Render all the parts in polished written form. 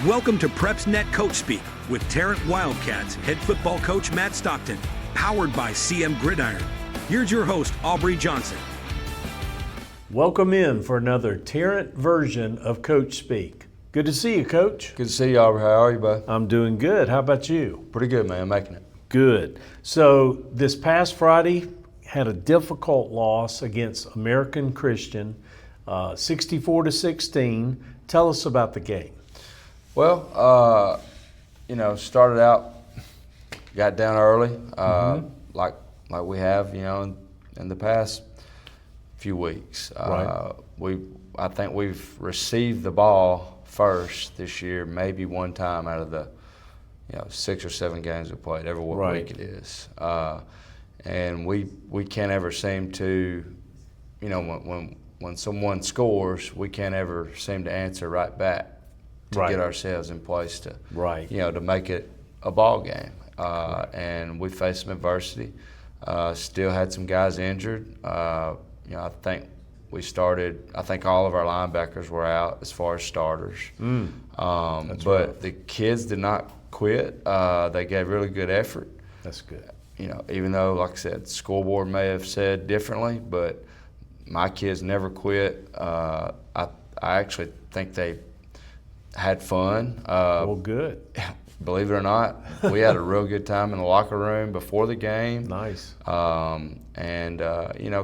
Welcome to PrepsNet Coach Speak with Tarrant Wildcats head football coach Matt Stockton, powered by CM Gridiron. Here's your host, Aubrey Johnson. Welcome in for another Tarrant version of Coach Speak. Good to see you, Coach. Good to see you, Aubrey. How are you, bud? I'm doing good. How about you? Pretty good, man. Making it. Good. So this past Friday, had a difficult loss against American Christian, 64-16. Tell us about the game. Well, started out, got down early, like we have, in the past few weeks. Right. I think we've received the ball first this year, maybe one time out of the 6 or 7 games we played, every week it is. And we can't ever seem to, when someone scores, we can't ever seem to answer right back to get ourselves in place to, to make it a ball game. And we faced some adversity. Still had some guys injured. I think all of our linebackers were out as far as starters. But the kids did not quit. They gave really good effort. That's good. Even though, like I said, the scoreboard may have said differently, but my kids never quit. I actually think they had fun. Well, good. Believe it or not, we had a real good time in the locker room before the game. Nice. Of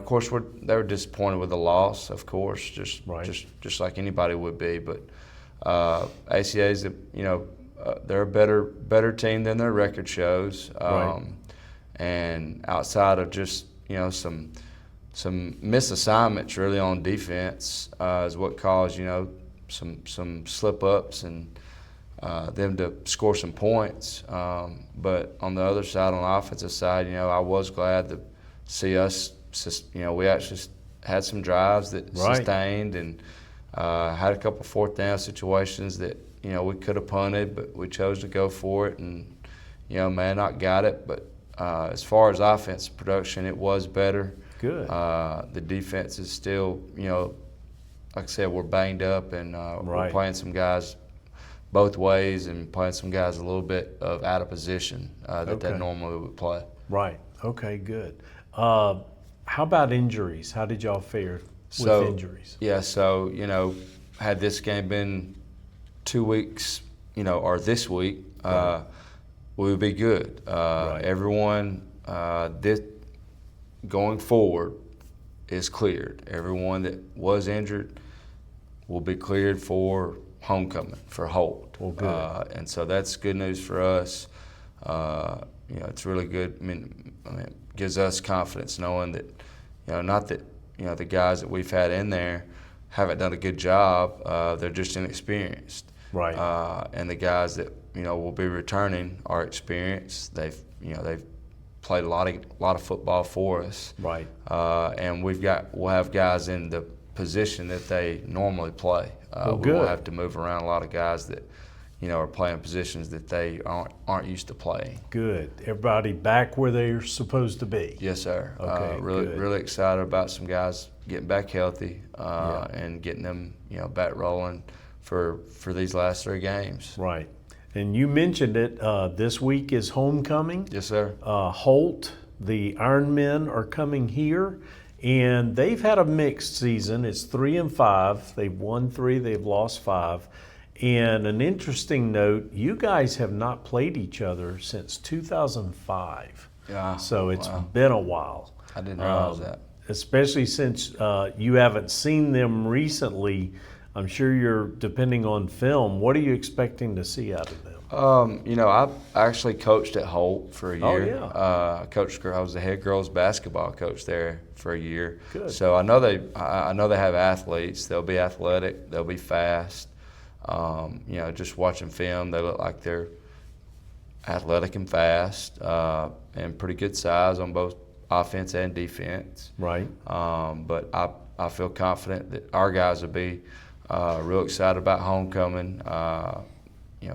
course, they were disappointed with the loss, of course, just like anybody would be. But ACA's, they're a better team than their record shows. And outside of just some misassignments really on defense is what caused some slip-ups and them to score some points. But on the other side, on the offensive side, I was glad to see us, we actually had some drives that sustained and had a couple fourth down situations that, we could have punted, but we chose to go for it and, may not got it. But as far as offensive production, it was better. Good. The defense is still, like I said, we're banged up and we're playing some guys both ways and playing some guys a little bit of out of position that they normally would play. Right. Okay, good. How about injuries? How did y'all fare with injuries? Yeah, had this game been 2 weeks, or this week, we would be good. Everyone going forward is cleared. Everyone that was injured will be cleared for homecoming for Holt. Well, good. And so that's good news for us. It's really good. I mean, it gives us confidence knowing that, not that, the guys that we've had in there haven't done a good job. They're just inexperienced. Right. And the guys that, will be returning are experienced. They've played a lot of football for us. Right. And we'll have guys in the position that they normally play. We won't have to move around a lot of guys that, are playing positions that they aren't used to playing. Good. Everybody back where they're supposed to be. Yes, sir. Okay, really excited about some guys getting back healthy and getting them, back rolling for these last 3 games. Right. And you mentioned it, this week is homecoming. Yes, sir. Holt, the Ironmen are coming here, and they've had a mixed season. It's 3-5. They've won 3, they've lost 5. And an interesting note, you guys have not played each other since 2005. Yeah. So it's been a while. I didn't realize that. Especially since you haven't seen them recently. I'm sure you're depending on film. What are you expecting to see out of them? I actually coached at Holt for a year. Oh, yeah. I was the head girls basketball coach there for a year. Good. So I know they have athletes. They'll be athletic. They'll be fast. Just watching film, they look like they're athletic and fast and pretty good size on both offense and defense. Right. But I feel confident that our guys will be real excited about homecoming.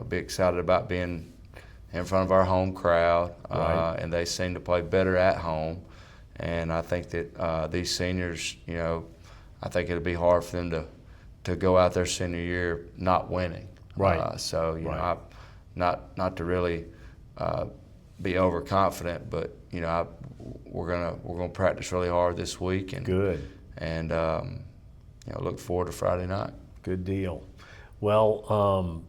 Be excited about being in front of our home crowd. And they seem to play better at home. And I think that these seniors, I think it'll be hard for them to go out their senior year not winning. Right. So you know, not to really be overconfident, but you know, we're gonna practice really hard this week, and good, and you know, look forward to Friday night. Good deal. Well,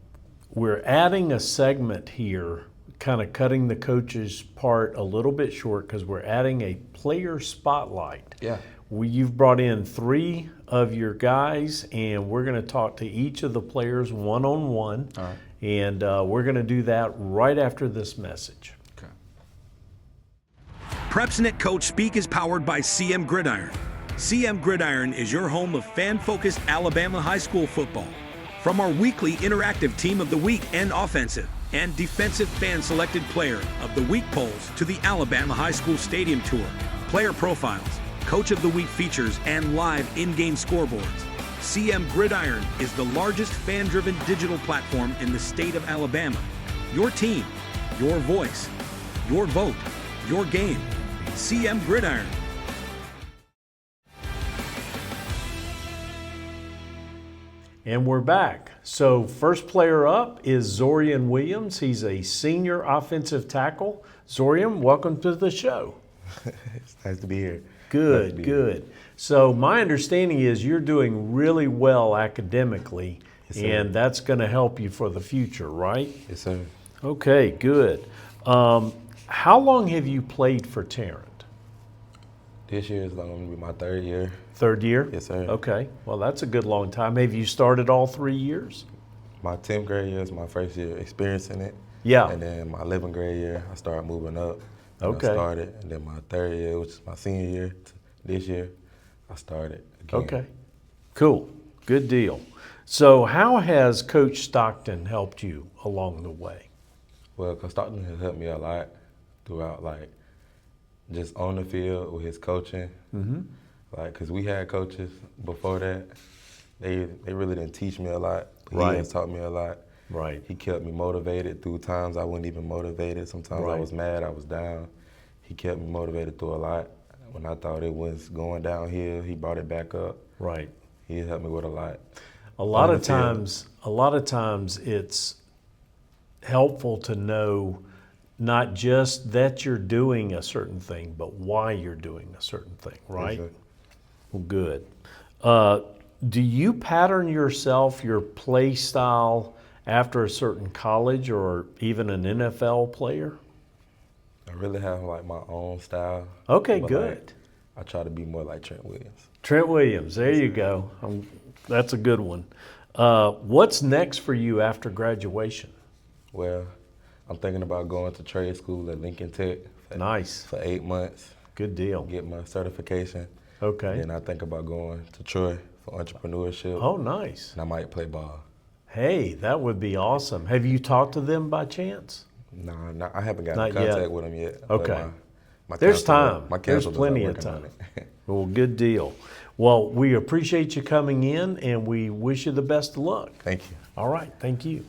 we're adding a segment here, kind of cutting the coach's part a little bit short because we're adding a player spotlight. Yeah. You've brought in 3 of your guys, and we're going to talk to each of the players one-on-one. All right. And we're going to do that right after this message. Okay. PrepsNet Coach Speak is powered by CM Gridiron. CM Gridiron is your home of fan-focused Alabama high school football. From our weekly interactive Team of the Week and offensive and defensive fan-selected player of the week polls to the Alabama High School Stadium Tour, player profiles, Coach of the Week features, and live in-game scoreboards, CM Gridiron is the largest fan-driven digital platform in the state of Alabama. Your team, your voice, your vote, your game. CM Gridiron. And we're back. So first player up is Zhoryun Williams. He's a senior offensive tackle. Zhoryun, welcome to the show. It's nice to be here. Good, good. So my understanding is you're doing really well academically, Yes, sir. and that's going to help you for the future, right? Yes, sir. Okay, good. How long have you played for Tarrant? This year is going to be my 3rd year. 3rd year? Yes, sir. Okay, well, that's a good long time. Have you started all 3 years? My 10th grade year is my first year experiencing it. Yeah. And then my 11th grade year, I started moving up. And Okay. I started. And then my 3rd year, which is my senior year, this year, I started again. Okay, cool, good deal. So how has Coach Stockton helped you along the way? Well, Coach Stockton has helped me a lot throughout, like, just on the field with his coaching. Mm-hmm. Like, because we had coaches before that. They really didn't teach me a lot. Right. He has taught me a lot. Right. He kept me motivated through times I wasn't even motivated. Sometimes I Right. was mad, I was down. He kept me motivated through a lot. When I thought it was going downhill, he brought it back up. Right. He helped me with a lot. A lot On of the field. times it's helpful to know not just that you're doing a certain thing, but why you're doing a certain thing, right? Yes, sir. Well, good. Do you pattern yourself, your play style, after a certain college or even an NFL player? I really have like my own style. Okay, but, good. like, I try to be more like Trent Williams. Trent Williams, there you go. That's a good one. What's next for you after graduation? Well, I'm thinking about going to trade school at Lincoln Tech Nice. for 8 months, Good deal. get my certification. Okay. Then I think about going to Troy for entrepreneurship. Oh, nice. And I might play ball. Hey, that would be awesome. Have you talked to them by chance? No, I haven't gotten Not in contact yet. with them yet. but Okay. my There's counselor- time. My There's counselors are plenty of working on time. it. Well, good deal. Well, we appreciate you coming in and we wish you the best of luck. Thank you. All right, thank you.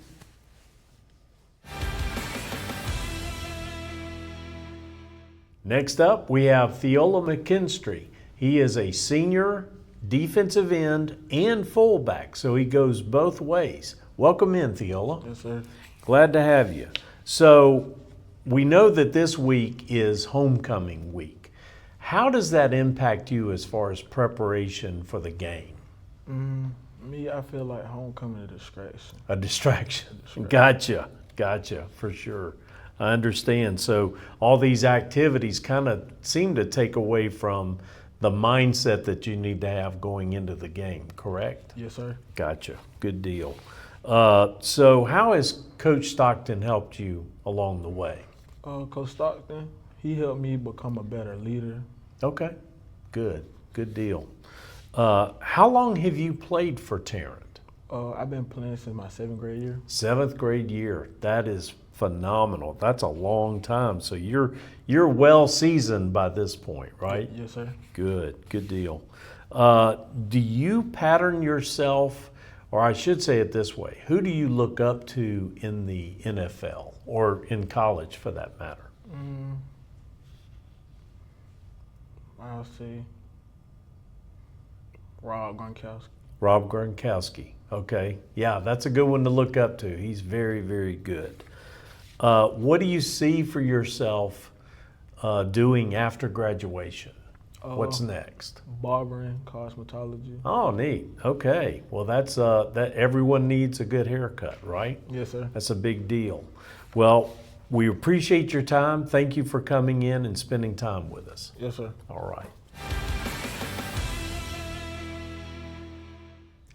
Next up, we have Theola McKinstry. He is a senior defensive end and fullback, so he goes both ways. Welcome in, Theola. Yes, sir. Glad to have you. So we know that this week is homecoming week. How does that impact you as far as preparation for the game? Me, I feel like homecoming is a distraction. A distraction. Gotcha, for sure. I understand. So all these activities kind of seem to take away from the mindset that you need to have going into the game, correct? Yes, sir. Gotcha. Good deal. So how has Coach Stockton helped you along the way? Coach Stockton, he helped me become a better leader. Okay, good deal. How long have you played for Tarrant? I've been playing since my 7th grade year. 7th grade year. That is phenomenal. That's a long time. So you're well seasoned by this point, right? Yes, sir. Good deal. Do you pattern yourself, or I should say it this way, who do you look up to in the NFL or in college for that matter? I'll say Rob Gronkowski. Rob Gronkowski. Okay. Yeah, that's a good one to look up to. He's very, very good. What do you see for yourself doing after graduation? What's next? Barbering, cosmetology. Oh, neat. Okay. Well, that's that everyone needs a good haircut, right? Yes, sir. That's a big deal. Well, we appreciate your time. Thank you for coming in and spending time with us. Yes, sir. All right.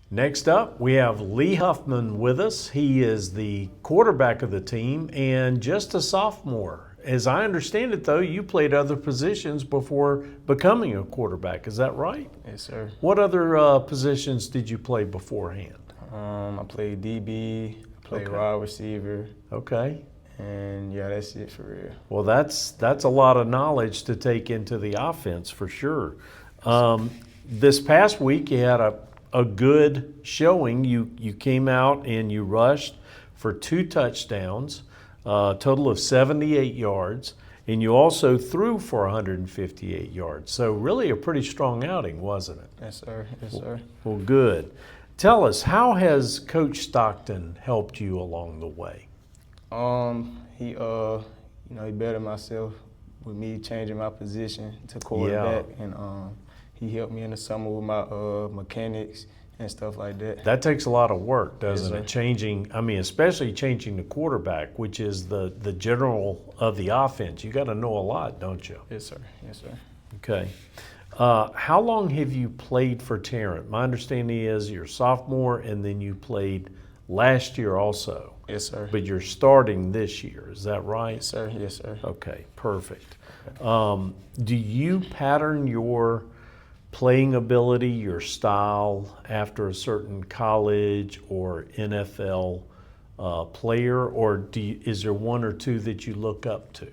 Next up, we have Lee Huffman with us. He is the quarterback of the team and just a sophomore. As I understand it, though, you played other positions before becoming a quarterback. Is that right? Yes, sir. What other positions did you play beforehand? I played DB, played wide receiver, Okay. and yeah, that's it for real. Well, that's a lot of knowledge to take into the offense for sure. This past week, you had a good showing. You came out and you rushed for 2 touchdowns, a total of 78 yards, and you also threw for 158 yards. So really a pretty strong outing, wasn't it? Yes, sir. Yes, sir. Well, good. Tell us, how has Coach Stockton helped you along the way? He he bettered myself with me changing my position to quarterback, and he helped me in the summer with my mechanics and stuff like that. That takes a lot of work, doesn't Yes, it? Changing, especially changing the quarterback, which is the general of the offense. You got to know a lot, don't you? Yes, sir. Yes, sir. Okay. How long have you played for Tarrant? My understanding is you're a sophomore, and then you played last year also. Yes, sir. But you're starting this year. Is that right? Yes, sir. Yes, sir. Okay, perfect. Do you pattern your playing ability, your style, after a certain college or NFL player, or is there one or two that you look up to?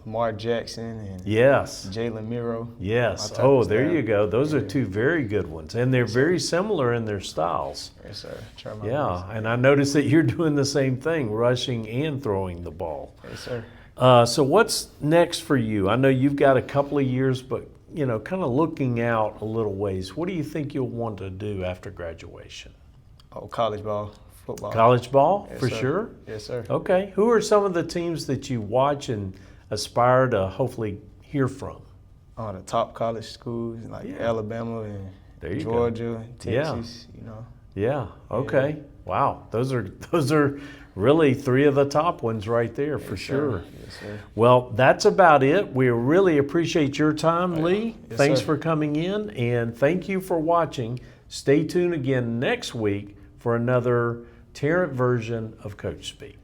Lamar Jackson and Yes. Jalen Miro. Yes. My type Oh, of there style. you go. Those are 2 very good ones, and they're very similar in their styles. Yes, sir. Try my Yeah, best. and I noticed that you're doing the same thing, rushing and throwing the ball. Yes, sir. So what's next for you? I know you've got a couple of years, but kind of looking out a little ways, what do you think you'll want to do after graduation? Oh, college ball, football. College ball, Yes, for sir. sure? Yes, sir. Okay. Who are some of the teams that you watch and aspire to hopefully hear from? The top college schools like Alabama and There you go. Georgia, and Yeah. Texas. Yeah, okay. Wow, those are really 3 of the top ones right there for Yes, sure. sir. Yes, sir. Well, that's about it. We really appreciate your time, Lee. Yes, Thanks sir. for coming in, and thank you for watching. Stay tuned again next week for another Tarrant version of Coach Speak.